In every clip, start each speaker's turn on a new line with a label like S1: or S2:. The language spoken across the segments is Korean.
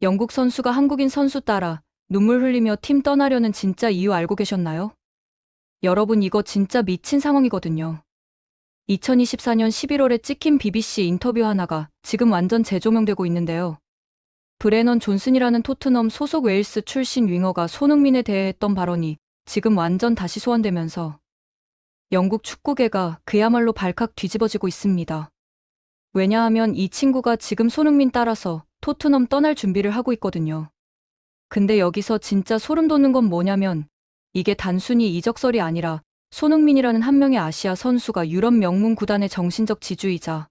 S1: 영국 선수가 한국인 선수 따라 눈물 흘리며 팀 떠나려는 진짜 이유 알고 계셨나요? 여러분, 이거 진짜 미친 상황이거든요. 2024년 11월에 찍힌 BBC 인터뷰 하나가 지금 완전 재조명되고 있는데요. 브레넌 존슨이라는 토트넘 소속 웨일스 출신 윙어가 손흥민에 대해 했던 발언이 지금 완전 다시 소환되면서 영국 축구계가 그야말로 발칵 뒤집어지고 있습니다. 왜냐하면 이 친구가 지금 손흥민 따라서 토트넘 떠날 준비를 하고 있거든요. 근데 여기서 진짜 소름 돋는 건 뭐냐면 이게 단순히 이적설이 아니라 손흥민이라는 한 명의 아시아 선수가 유럽 명문 구단의 정신적 지주이자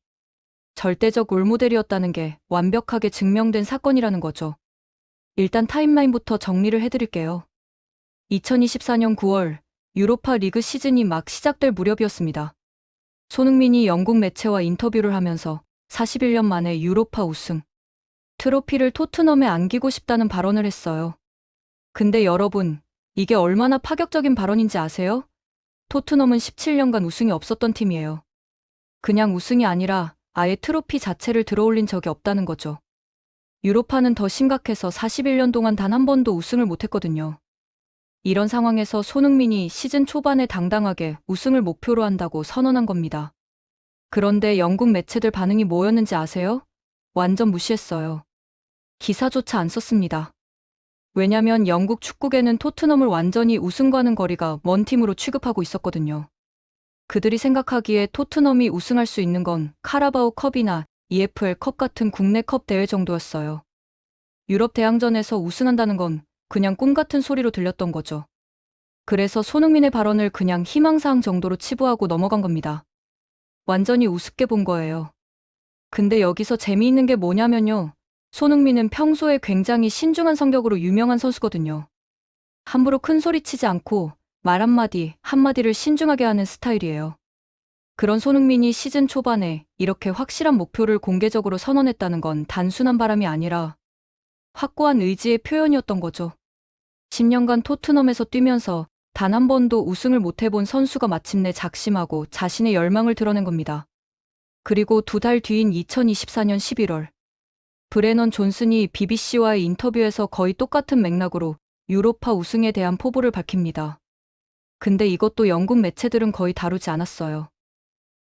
S1: 절대적 롤모델이었다는 게 완벽하게 증명된 사건이라는 거죠. 일단 타임라인부터 정리를 해드릴게요. 2024년 9월 유로파 리그 시즌이 막 시작될 무렵이었습니다. 손흥민이 영국 매체와 인터뷰를 하면서 41년 만에 유로파 우승 트로피를 토트넘에 안기고 싶다는 발언을 했어요. 근데 여러분, 이게 얼마나 파격적인 발언인지 아세요? 토트넘은 17년간 우승이 없었던 팀이에요. 그냥 우승이 아니라 아예 트로피 자체를 들어올린 적이 없다는 거죠. 유로파는 더 심각해서 41년 동안 단 한 번도 우승을 못했거든요. 이런 상황에서 손흥민이 시즌 초반에 당당하게 우승을 목표로 한다고 선언한 겁니다. 그런데 영국 매체들 반응이 뭐였는지 아세요? 완전 무시했어요. 기사조차 안 썼습니다. 왜냐면 영국 축구계는 토트넘을 완전히 우승과는 거리가 먼 팀으로 취급하고 있었거든요. 그들이 생각하기에 토트넘이 우승할 수 있는 건 카라바오 컵이나 EFL 컵 같은 국내 컵 대회 정도였어요. 유럽 대항전에서 우승한다는 건 그냥 꿈 같은 소리로 들렸던 거죠. 그래서 손흥민의 발언을 그냥 희망사항 정도로 치부하고 넘어간 겁니다. 완전히 우습게 본 거예요. 근데 여기서 재미있는 게 뭐냐면요. 손흥민은 평소에 굉장히 신중한 성격으로 유명한 선수거든요. 함부로 큰 소리 치지 않고 말 한마디 한마디를 신중하게 하는 스타일이에요. 그런 손흥민이 시즌 초반에 이렇게 확실한 목표를 공개적으로 선언했다는 건 단순한 바람이 아니라 확고한 의지의 표현이었던 거죠. 10년간 토트넘에서 뛰면서 단 한 번도 우승을 못 해본 선수가 마침내 작심하고 자신의 열망을 드러낸 겁니다. 그리고 두 달 뒤인 2024년 11월 브레넌 존슨이 BBC와의 인터뷰에서 거의 똑같은 맥락으로 유로파 우승에 대한 포부를 밝힙니다. 근데 이것도 영국 매체들은 거의 다루지 않았어요.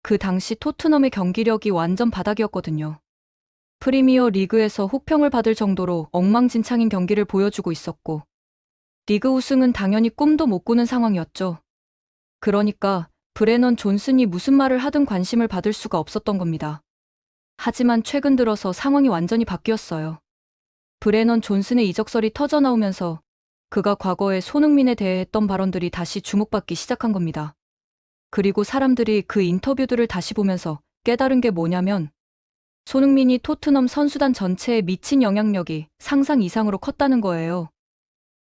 S1: 그 당시 토트넘의 경기력이 완전 바닥이었거든요. 프리미어 리그에서 혹평을 받을 정도로 엉망진창인 경기를 보여주고 있었고 리그 우승은 당연히 꿈도 못 꾸는 상황이었죠. 그러니까 브레넌 존슨이 무슨 말을 하든 관심을 받을 수가 없었던 겁니다. 하지만 최근 들어서 상황이 완전히 바뀌었어요. 브레넌 존슨의 이적설이 터져나오면서 그가 과거에 손흥민에 대해 했던 발언들이 다시 주목받기 시작한 겁니다. 그리고 사람들이 그 인터뷰들을 다시 보면서 깨달은 게 뭐냐면 손흥민이 토트넘 선수단 전체에 미친 영향력이 상상 이상으로 컸다는 거예요.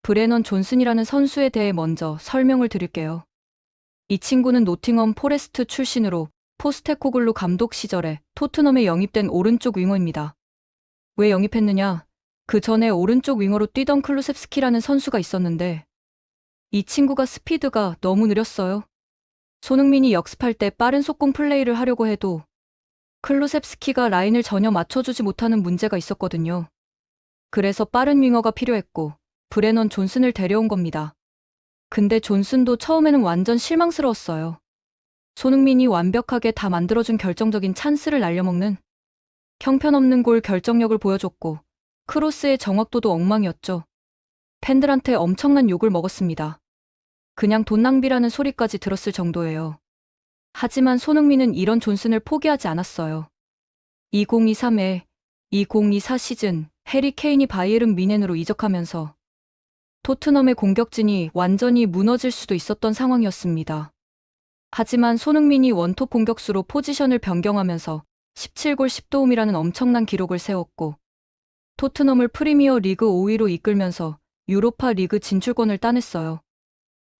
S1: 브레넌 존슨이라는 선수에 대해 먼저 설명을 드릴게요. 이 친구는 노팅엄 포레스트 출신으로 포스테코글루 감독 시절에 토트넘에 영입된 오른쪽 윙어입니다. 왜 영입했느냐? 그 전에 오른쪽 윙어로 뛰던 클루셉스키라는 선수가 있었는데 이 친구가 스피드가 너무 느렸어요. 손흥민이 역습할 때 빠른 속공 플레이를 하려고 해도 클루셉스키가 라인을 전혀 맞춰주지 못하는 문제가 있었거든요. 그래서 빠른 윙어가 필요했고 브레넌 존슨을 데려온 겁니다. 근데 존슨도 처음에는 완전 실망스러웠어요. 손흥민이 완벽하게 다 만들어준 결정적인 찬스를 날려먹는 형편없는 골 결정력을 보여줬고 크로스의 정확도도 엉망이었죠. 팬들한테 엄청난 욕을 먹었습니다. 그냥 돈 낭비라는 소리까지 들었을 정도예요. 하지만 손흥민은 이런 존슨을 포기하지 않았어요. 2023에 2024 시즌 해리 케인이 바이에른 뮌헨으로 이적하면서 토트넘의 공격진이 완전히 무너질 수도 있었던 상황이었습니다. 하지만 손흥민이 원톱 공격수로 포지션을 변경하면서 17골 10도움이라는 엄청난 기록을 세웠고 토트넘을 프리미어 리그 5위로 이끌면서 유로파 리그 진출권을 따냈어요.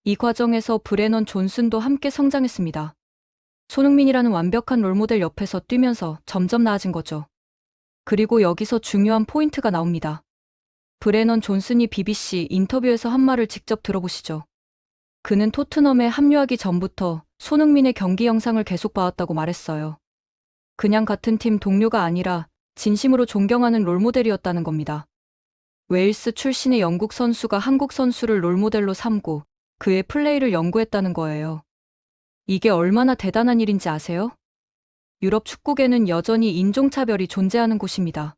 S1: 이 과정에서 브레넌 존슨도 함께 성장했습니다. 손흥민이라는 완벽한 롤모델 옆에서 뛰면서 점점 나아진 거죠. 그리고 여기서 중요한 포인트가 나옵니다. 브레넌 존슨이 BBC 인터뷰에서 한 말을 직접 들어보시죠. 그는 토트넘에 합류하기 전부터 손흥민의 경기 영상을 계속 봐왔다고 말했어요. 그냥 같은 팀 동료가 아니라 진심으로 존경하는 롤모델이었다는 겁니다. 웨일스 출신의 영국 선수가 한국 선수를 롤모델로 삼고 그의 플레이를 연구했다는 거예요. 이게 얼마나 대단한 일인지 아세요? 유럽 축구계는 여전히 인종차별이 존재하는 곳입니다.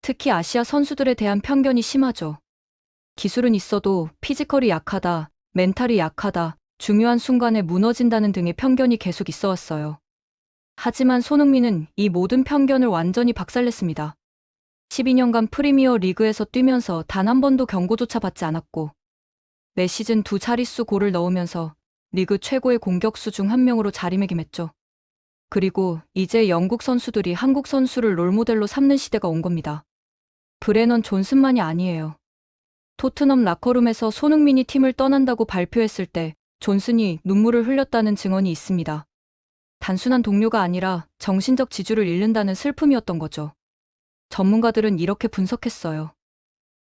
S1: 특히 아시아 선수들에 대한 편견이 심하죠. 기술은 있어도 피지컬이 약하다, 멘탈이 약하다, 중요한 순간에 무너진다는 등의 편견이 계속 있어 왔어요. 하지만 손흥민은 이 모든 편견을 완전히 박살냈습니다. 12년간 프리미어 리그에서 뛰면서 단 한 번도 경고조차 받지 않았고 매 시즌 2자릿수 골을 넣으면서 리그 최고의 공격수 중 한 명으로 자리매김했죠. 그리고 이제 영국 선수들이 한국 선수를 롤모델로 삼는 시대가 온 겁니다. 브레넌 존슨만이 아니에요. 토트넘 라커룸에서 손흥민이 팀을 떠난다고 발표했을 때 존슨이 눈물을 흘렸다는 증언이 있습니다. 단순한 동료가 아니라 정신적 지주를 잃는다는 슬픔이었던 거죠. 전문가들은 이렇게 분석했어요.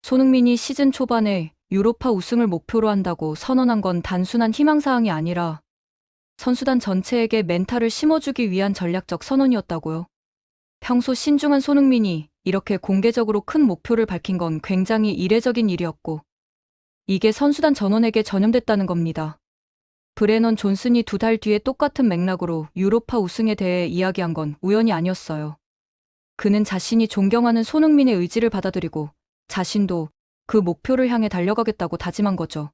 S1: 손흥민이 시즌 초반에 유로파 우승을 목표로 한다고 선언한 건 단순한 희망사항이 아니라 선수단 전체에게 멘탈을 심어주기 위한 전략적 선언이었다고요. 평소 신중한 손흥민이 이렇게 공개적으로 큰 목표를 밝힌 건 굉장히 이례적인 일이었고 이게 선수단 전원에게 전염됐다는 겁니다. 브레넌 존슨이 2달 뒤에 똑같은 맥락으로 유로파 우승에 대해 이야기한 건 우연이 아니었어요. 그는 자신이 존경하는 손흥민의 의지를 받아들이고 자신도 그 목표를 향해 달려가겠다고 다짐한 거죠.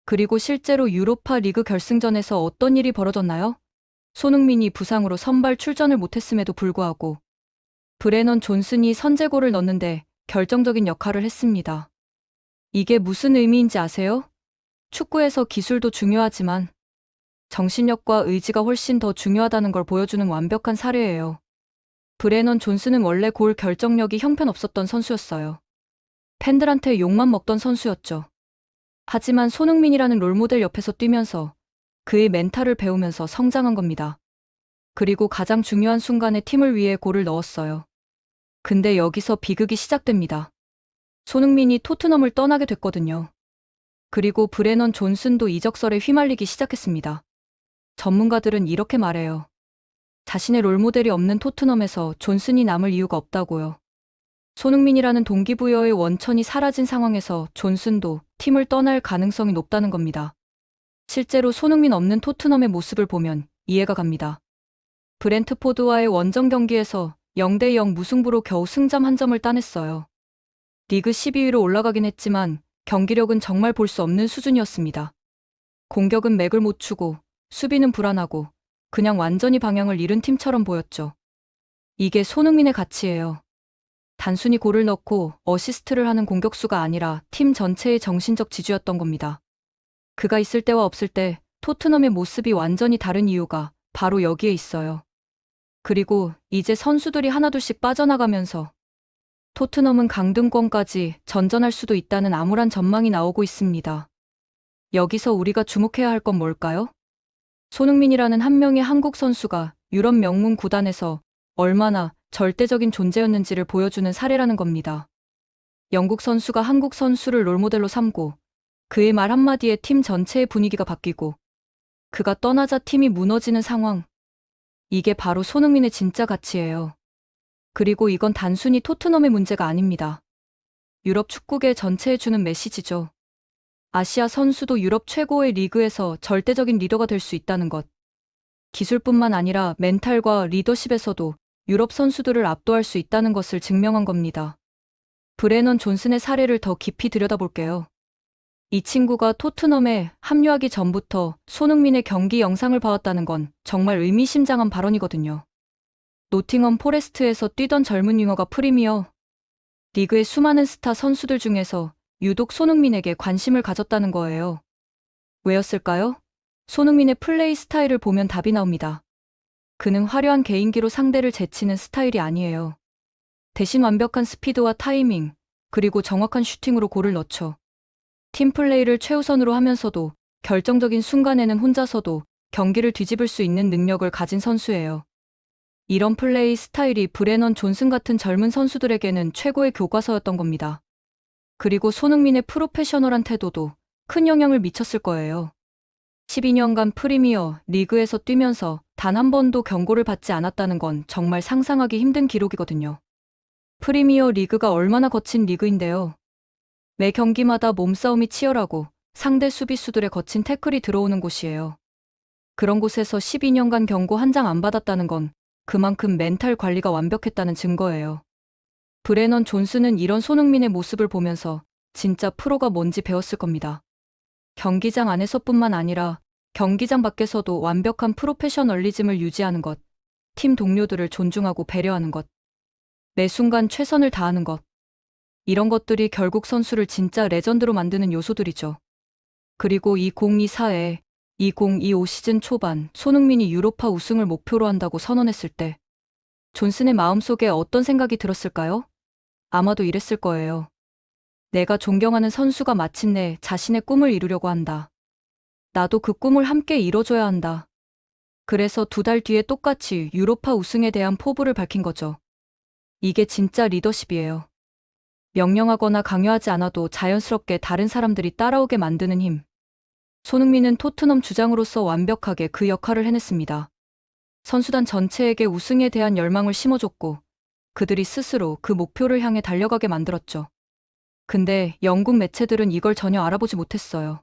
S1: 그리고 실제로 유로파 리그 결승전에서 어떤 일이 벌어졌나요? 손흥민이 부상으로 선발 출전을 못했음에도 불구하고 브레넌 존슨이 선제골을 넣는데 결정적인 역할을 했습니다. 이게 무슨 의미인지 아세요? 축구에서 기술도 중요하지만 정신력과 의지가 훨씬 더 중요하다는 걸 보여주는 완벽한 사례예요. 브레넌 존슨은 원래 골 결정력이 형편없었던 선수였어요. 팬들한테 욕만 먹던 선수였죠. 하지만 손흥민이라는 롤모델 옆에서 뛰면서 그의 멘탈을 배우면서 성장한 겁니다. 그리고 가장 중요한 순간에 팀을 위해 골을 넣었어요. 근데 여기서 비극이 시작됩니다. 손흥민이 토트넘을 떠나게 됐거든요. 그리고 브레넌 존슨도 이적설에 휘말리기 시작했습니다. 전문가들은 이렇게 말해요. 자신의 롤모델이 없는 토트넘에서 존슨이 남을 이유가 없다고요. 손흥민이라는 동기부여의 원천이 사라진 상황에서 존슨도 팀을 떠날 가능성이 높다는 겁니다. 실제로 손흥민 없는 토트넘의 모습을 보면 이해가 갑니다. 브렌트포드와의 원정 경기에서 0대0 무승부로 겨우 승점 1점을 따냈어요. 리그 12위로 올라가긴 했지만 경기력은 정말 볼 수 없는 수준이었습니다. 공격은 맥을 못 추고 수비는 불안하고 그냥 완전히 방향을 잃은 팀처럼 보였죠. 이게 손흥민의 가치예요. 단순히 골을 넣고 어시스트를 하는 공격수가 아니라 팀 전체의 정신적 지주였던 겁니다. 그가 있을 때와 없을 때 토트넘의 모습이 완전히 다른 이유가 바로 여기에 있어요. 그리고 이제 선수들이 하나둘씩 빠져나가면서 토트넘은 강등권까지 전전할 수도 있다는 암울한 전망이 나오고 있습니다. 여기서 우리가 주목해야 할 건 뭘까요? 손흥민이라는 한 명의 한국 선수가 유럽 명문 구단에서 얼마나 절대적인 존재였는지를 보여주는 사례라는 겁니다. 영국 선수가 한국 선수를 롤모델로 삼고 그의 말 한마디에 팀 전체의 분위기가 바뀌고 그가 떠나자 팀이 무너지는 상황. 이게 바로 손흥민의 진짜 가치예요. 그리고 이건 단순히 토트넘의 문제가 아닙니다. 유럽 축구계 전체에 주는 메시지죠. 아시아 선수도 유럽 최고의 리그에서 절대적인 리더가 될 수 있다는 것. 기술뿐만 아니라 멘탈과 리더십에서도 유럽 선수들을 압도할 수 있다는 것을 증명한 겁니다. 브레넌 존슨의 사례를 더 깊이 들여다볼게요. 이 친구가 토트넘에 합류하기 전부터 손흥민의 경기 영상을 봐왔다는 건 정말 의미심장한 발언이거든요. 노팅엄 포레스트에서 뛰던 젊은 윙어가 프리미어 리그의 수많은 스타 선수들 중에서 유독 손흥민에게 관심을 가졌다는 거예요. 왜였을까요? 손흥민의 플레이 스타일을 보면 답이 나옵니다. 그는 화려한 개인기로 상대를 제치는 스타일이 아니에요. 대신 완벽한 스피드와 타이밍, 그리고 정확한 슈팅으로 골을 넣죠. 팀 플레이를 최우선으로 하면서도 결정적인 순간에는 혼자서도 경기를 뒤집을 수 있는 능력을 가진 선수예요. 이런 플레이 스타일이 브레넌 존슨 같은 젊은 선수들에게는 최고의 교과서였던 겁니다. 그리고 손흥민의 프로페셔널한 태도도 큰 영향을 미쳤을 거예요. 12년간 프리미어 리그에서 뛰면서 단 한 번도 경고를 받지 않았다는 건 정말 상상하기 힘든 기록이거든요. 프리미어 리그가 얼마나 거친 리그인데요. 매 경기마다 몸싸움이 치열하고 상대 수비수들의 거친 태클이 들어오는 곳이에요. 그런 곳에서 12년간 경고 한 장 안 받았다는 건 그만큼 멘탈 관리가 완벽했다는 증거예요. 브레넌 존슨은 이런 손흥민의 모습을 보면서 진짜 프로가 뭔지 배웠을 겁니다. 경기장 안에서뿐만 아니라 경기장 밖에서도 완벽한 프로페셔널리즘을 유지하는 것, 팀 동료들을 존중하고 배려하는 것, 매 순간 최선을 다하는 것. 이런 것들이 결국 선수를 진짜 레전드로 만드는 요소들이죠. 그리고 2024에 2025 시즌 초반 손흥민이 유로파 우승을 목표로 한다고 선언했을 때 존슨의 마음속에 어떤 생각이 들었을까요? 아마도 이랬을 거예요. 내가 존경하는 선수가 마침내 자신의 꿈을 이루려고 한다. 나도 그 꿈을 함께 이뤄줘야 한다. 그래서 2달 뒤에 똑같이 유로파 우승에 대한 포부를 밝힌 거죠. 이게 진짜 리더십이에요. 명령하거나 강요하지 않아도 자연스럽게 다른 사람들이 따라오게 만드는 힘. 손흥민은 토트넘 주장으로서 완벽하게 그 역할을 해냈습니다. 선수단 전체에게 우승에 대한 열망을 심어줬고 그들이 스스로 그 목표를 향해 달려가게 만들었죠. 근데 영국 매체들은 이걸 전혀 알아보지 못했어요.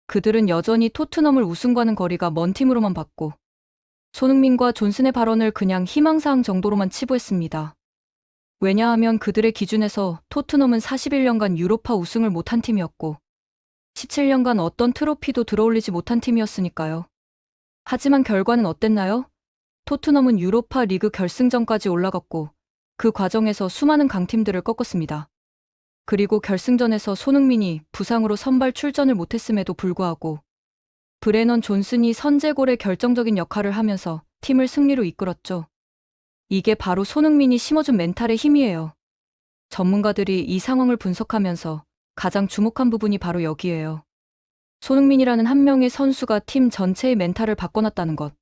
S1: 그들은 여전히 토트넘을 우승과는 거리가 먼 팀으로만 봤고 손흥민과 존슨의 발언을 그냥 희망사항 정도로만 치부했습니다. 왜냐하면 그들의 기준에서 토트넘은 41년간 유로파 우승을 못한 팀이었고 17년간 어떤 트로피도 들어올리지 못한 팀이었으니까요. 하지만 결과는 어땠나요? 토트넘은 유로파 리그 결승전까지 올라갔고 그 과정에서 수많은 강팀들을 꺾었습니다. 그리고 결승전에서 손흥민이 부상으로 선발 출전을 못했음에도 불구하고 브레넌 존슨이 선제골의 결정적인 역할을 하면서 팀을 승리로 이끌었죠. 이게 바로 손흥민이 심어준 멘탈의 힘이에요. 전문가들이 이 상황을 분석하면서 가장 주목한 부분이 바로 여기예요. 손흥민이라는 한 명의 선수가 팀 전체의 멘탈을 바꿔놨다는 것.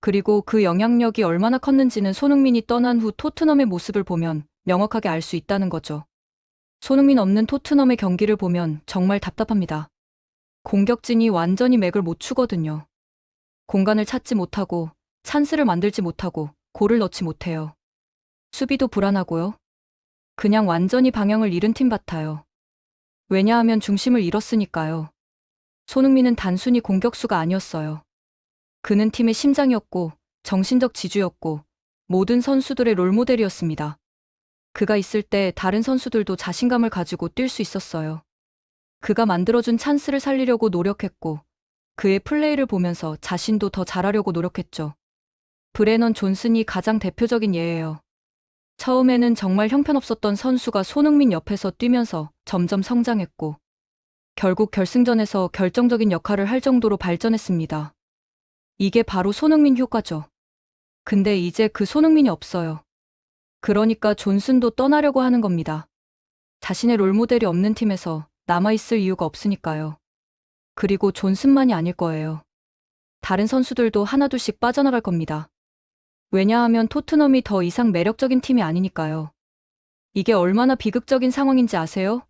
S1: 그리고 그 영향력이 얼마나 컸는지는 손흥민이 떠난 후 토트넘의 모습을 보면 명확하게 알 수 있다는 거죠. 손흥민 없는 토트넘의 경기를 보면 정말 답답합니다. 공격진이 완전히 맥을 못 추거든요. 공간을 찾지 못하고 찬스를 만들지 못하고 골을 넣지 못해요. 수비도 불안하고요. 그냥 완전히 방향을 잃은 팀 같아요. 왜냐하면 중심을 잃었으니까요. 손흥민은 단순히 공격수가 아니었어요. 그는 팀의 심장이었고 정신적 지주였고 모든 선수들의 롤모델이었습니다. 그가 있을 때 다른 선수들도 자신감을 가지고 뛸 수 있었어요. 그가 만들어준 찬스를 살리려고 노력했고 그의 플레이를 보면서 자신도 더 잘하려고 노력했죠. 브레넌 존슨이 가장 대표적인 예예요. 처음에는 정말 형편없었던 선수가 손흥민 옆에서 뛰면서 점점 성장했고 결국 결승전에서 결정적인 역할을 할 정도로 발전했습니다. 이게 바로 손흥민 효과죠. 근데 이제 그 손흥민이 없어요. 그러니까 존슨도 떠나려고 하는 겁니다. 자신의 롤모델이 없는 팀에서 남아있을 이유가 없으니까요. 그리고 존슨만이 아닐 거예요. 다른 선수들도 하나둘씩 빠져나갈 겁니다. 왜냐하면 토트넘이 더 이상 매력적인 팀이 아니니까요. 이게 얼마나 비극적인 상황인지 아세요?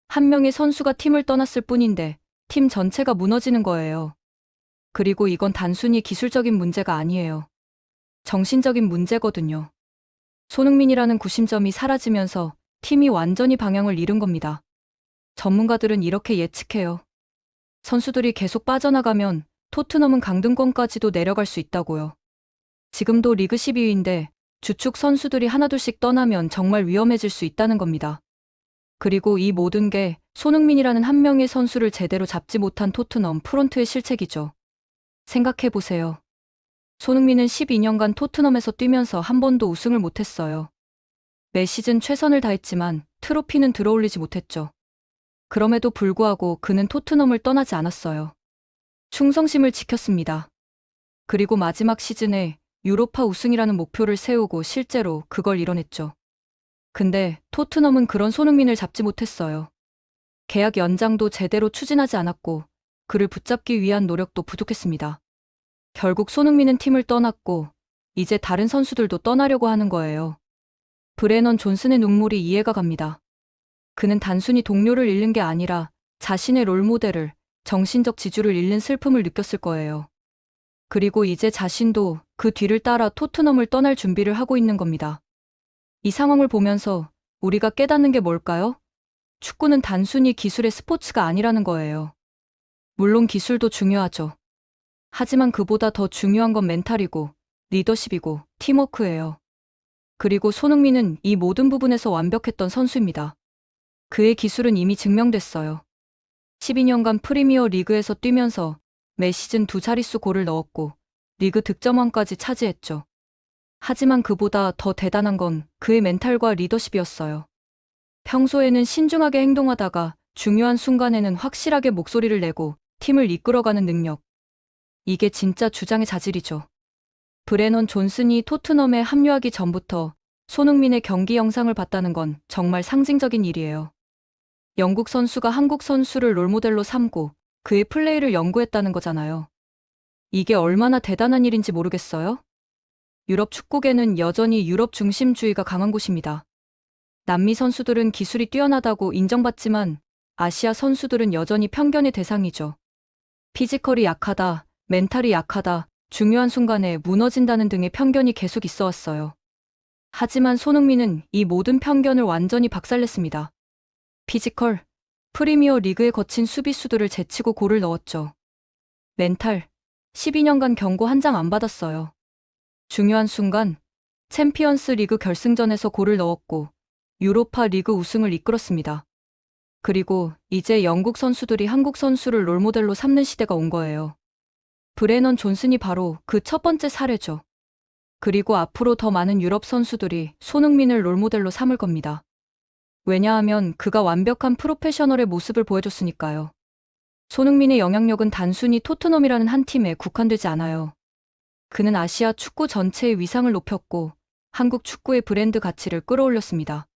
S1: 한 명의 선수가 팀을 떠났을 뿐인데 팀 전체가 무너지는 거예요. 그리고 이건 단순히 기술적인 문제가 아니에요. 정신적인 문제거든요. 손흥민이라는 구심점이 사라지면서 팀이 완전히 방향을 잃은 겁니다. 전문가들은 이렇게 예측해요. 선수들이 계속 빠져나가면 토트넘은 강등권까지도 내려갈 수 있다고요. 지금도 리그 12위인데 주축 선수들이 하나둘씩 떠나면 정말 위험해질 수 있다는 겁니다. 그리고 이 모든 게 손흥민이라는 한 명의 선수를 제대로 잡지 못한 토트넘 프론트의 실책이죠. 생각해보세요. 손흥민은 12년간 토트넘에서 뛰면서 한 번도 우승을 못했어요. 매 시즌 최선을 다했지만 트로피는 들어올리지 못했죠. 그럼에도 불구하고 그는 토트넘을 떠나지 않았어요. 충성심을 지켰습니다. 그리고 마지막 시즌에 유로파 우승이라는 목표를 세우고 실제로 그걸 이뤄냈죠. 근데 토트넘은 그런 손흥민을 잡지 못했어요. 계약 연장도 제대로 추진하지 않았고 그를 붙잡기 위한 노력도 부족했습니다. 결국 손흥민은 팀을 떠났고 이제 다른 선수들도 떠나려고 하는 거예요. 브레넌 존슨의 눈물이 이해가 갑니다. 그는 단순히 동료를 잃는 게 아니라 자신의 롤모델을, 정신적 지주를 잃는 슬픔을 느꼈을 거예요. 그리고 이제 자신도 그 뒤를 따라 토트넘을 떠날 준비를 하고 있는 겁니다. 이 상황을 보면서 우리가 깨닫는 게 뭘까요? 축구는 단순히 기술의 스포츠가 아니라는 거예요. 물론 기술도 중요하죠. 하지만 그보다 더 중요한 건 멘탈이고 리더십이고 팀워크예요. 그리고 손흥민은 이 모든 부분에서 완벽했던 선수입니다. 그의 기술은 이미 증명됐어요. 12년간 프리미어 리그에서 뛰면서 매 시즌 2자릿수 골을 넣었고 리그 득점왕까지 차지했죠. 하지만 그보다 더 대단한 건 그의 멘탈과 리더십이었어요. 평소에는 신중하게 행동하다가 중요한 순간에는 확실하게 목소리를 내고 팀을 이끌어가는 능력. 이게 진짜 주장의 자질이죠. 브레넌 존슨이 토트넘에 합류하기 전부터 손흥민의 경기 영상을 봤다는 건 정말 상징적인 일이에요. 영국 선수가 한국 선수를 롤모델로 삼고 그의 플레이를 연구했다는 거잖아요. 이게 얼마나 대단한 일인지 모르겠어요? 유럽 축구계는 여전히 유럽 중심주의가 강한 곳입니다. 남미 선수들은 기술이 뛰어나다고 인정받지만 아시아 선수들은 여전히 편견의 대상이죠. 피지컬이 약하다, 멘탈이 약하다, 중요한 순간에 무너진다는 등의 편견이 계속 있어 왔어요. 하지만 손흥민은 이 모든 편견을 완전히 박살냈습니다. 피지컬, 프리미어 리그에 거친 수비수들을 제치고 골을 넣었죠. 멘탈, 12년간 경고 한 장 안 받았어요. 중요한 순간, 챔피언스 리그 결승전에서 골을 넣었고 유로파 리그 우승을 이끌었습니다. 그리고 이제 영국 선수들이 한국 선수를 롤모델로 삼는 시대가 온 거예요. 브레넌 존슨이 바로 그 첫 번째 사례죠. 그리고 앞으로 더 많은 유럽 선수들이 손흥민을 롤모델로 삼을 겁니다. 왜냐하면 그가 완벽한 프로페셔널의 모습을 보여줬으니까요. 손흥민의 영향력은 단순히 토트넘이라는 한 팀에 국한되지 않아요. 그는 아시아 축구 전체의 위상을 높였고 한국 축구의 브랜드 가치를 끌어올렸습니다.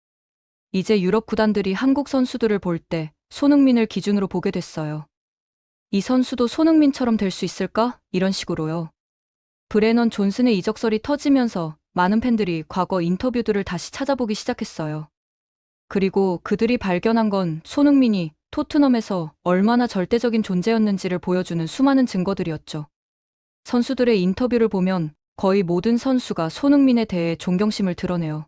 S1: 이제 유럽 구단들이 한국 선수들을 볼 때 손흥민을 기준으로 보게 됐어요. 이 선수도 손흥민처럼 될 수 있을까? 이런 식으로요. 브레넌 존슨의 이적설이 터지면서 많은 팬들이 과거 인터뷰들을 다시 찾아보기 시작했어요. 그리고 그들이 발견한 건 손흥민이 토트넘에서 얼마나 절대적인 존재였는지를 보여주는 수많은 증거들이었죠. 선수들의 인터뷰를 보면 거의 모든 선수가 손흥민에 대해 존경심을 드러내요.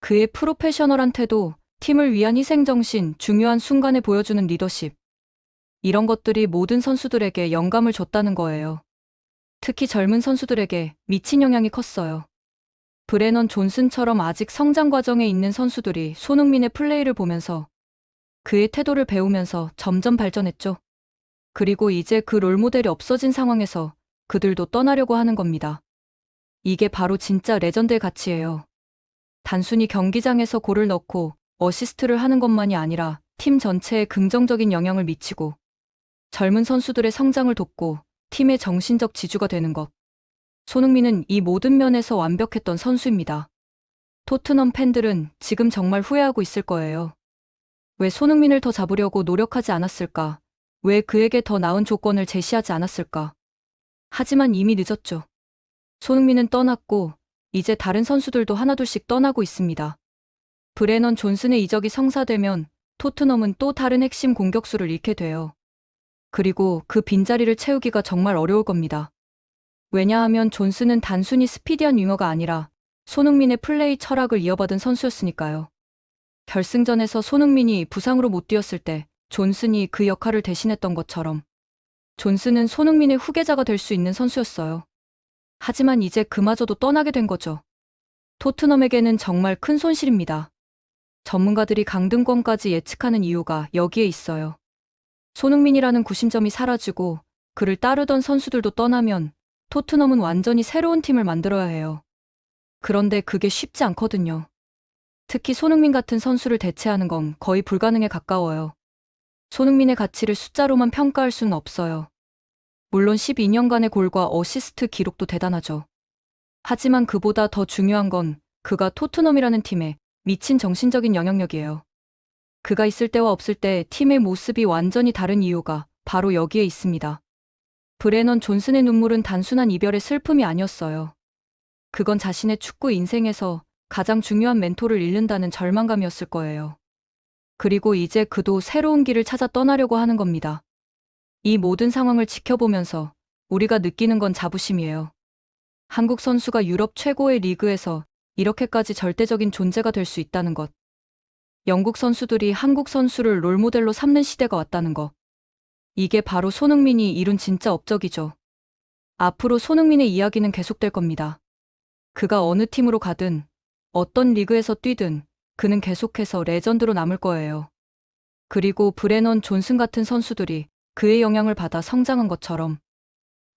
S1: 그의 프로페셔널한 태도, 팀을 위한 희생정신, 중요한 순간에 보여주는 리더십. 이런 것들이 모든 선수들에게 영감을 줬다는 거예요. 특히 젊은 선수들에게 미친 영향이 컸어요. 브레넌 존슨처럼 아직 성장 과정에 있는 선수들이 손흥민의 플레이를 보면서 그의 태도를 배우면서 점점 발전했죠. 그리고 이제 그 롤모델이 없어진 상황에서 그들도 떠나려고 하는 겁니다. 이게 바로 진짜 레전드의 가치예요. 단순히 경기장에서 골을 넣고 어시스트를 하는 것만이 아니라 팀 전체에 긍정적인 영향을 미치고 젊은 선수들의 성장을 돕고 팀의 정신적 지주가 되는 것. 손흥민은 이 모든 면에서 완벽했던 선수입니다. 토트넘 팬들은 지금 정말 후회하고 있을 거예요. 왜 손흥민을 더 잡으려고 노력하지 않았을까? 왜 그에게 더 나은 조건을 제시하지 않았을까? 하지만 이미 늦었죠. 손흥민은 떠났고 이제 다른 선수들도 하나둘씩 떠나고 있습니다. 브레넌 존슨의 이적이 성사되면 토트넘은 또 다른 핵심 공격수를 잃게 돼요. 그리고 그 빈자리를 채우기가 정말 어려울 겁니다. 왜냐하면 존슨은 단순히 스피디한 윙어가 아니라 손흥민의 플레이 철학을 이어받은 선수였으니까요. 결승전에서 손흥민이 부상으로 못 뛰었을 때 존슨이 그 역할을 대신했던 것처럼 존슨은 손흥민의 후계자가 될 수 있는 선수였어요. 하지만 이제 그마저도 떠나게 된 거죠. 토트넘에게는 정말 큰 손실입니다. 전문가들이 강등권까지 예측하는 이유가 여기에 있어요. 손흥민이라는 구심점이 사라지고 그를 따르던 선수들도 떠나면 토트넘은 완전히 새로운 팀을 만들어야 해요. 그런데 그게 쉽지 않거든요. 특히 손흥민 같은 선수를 대체하는 건 거의 불가능에 가까워요. 손흥민의 가치를 숫자로만 평가할 수는 없어요. 물론 12년간의 골과 어시스트 기록도 대단하죠. 하지만 그보다 더 중요한 건 그가 토트넘이라는 팀에 미친 정신적인 영향력이에요. 그가 있을 때와 없을 때 팀의 모습이 완전히 다른 이유가 바로 여기에 있습니다. 브레넌 존슨의 눈물은 단순한 이별의 슬픔이 아니었어요. 그건 자신의 축구 인생에서 가장 중요한 멘토를 잃는다는 절망감이었을 거예요. 그리고 이제 그도 새로운 길을 찾아 떠나려고 하는 겁니다. 이 모든 상황을 지켜보면서 우리가 느끼는 건 자부심이에요. 한국 선수가 유럽 최고의 리그에서 이렇게까지 절대적인 존재가 될 수 있다는 것. 영국 선수들이 한국 선수를 롤모델로 삼는 시대가 왔다는 거. 이게 바로 손흥민이 이룬 진짜 업적이죠. 앞으로 손흥민의 이야기는 계속될 겁니다. 그가 어느 팀으로 가든, 어떤 리그에서 뛰든, 그는 계속해서 레전드로 남을 거예요. 그리고 브레넌 존슨 같은 선수들이 그의 영향을 받아 성장한 것처럼,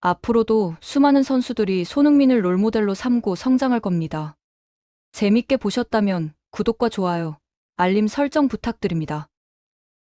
S1: 앞으로도 수많은 선수들이 손흥민을 롤모델로 삼고 성장할 겁니다. 재밌게 보셨다면 구독과 좋아요, 알림 설정 부탁드립니다.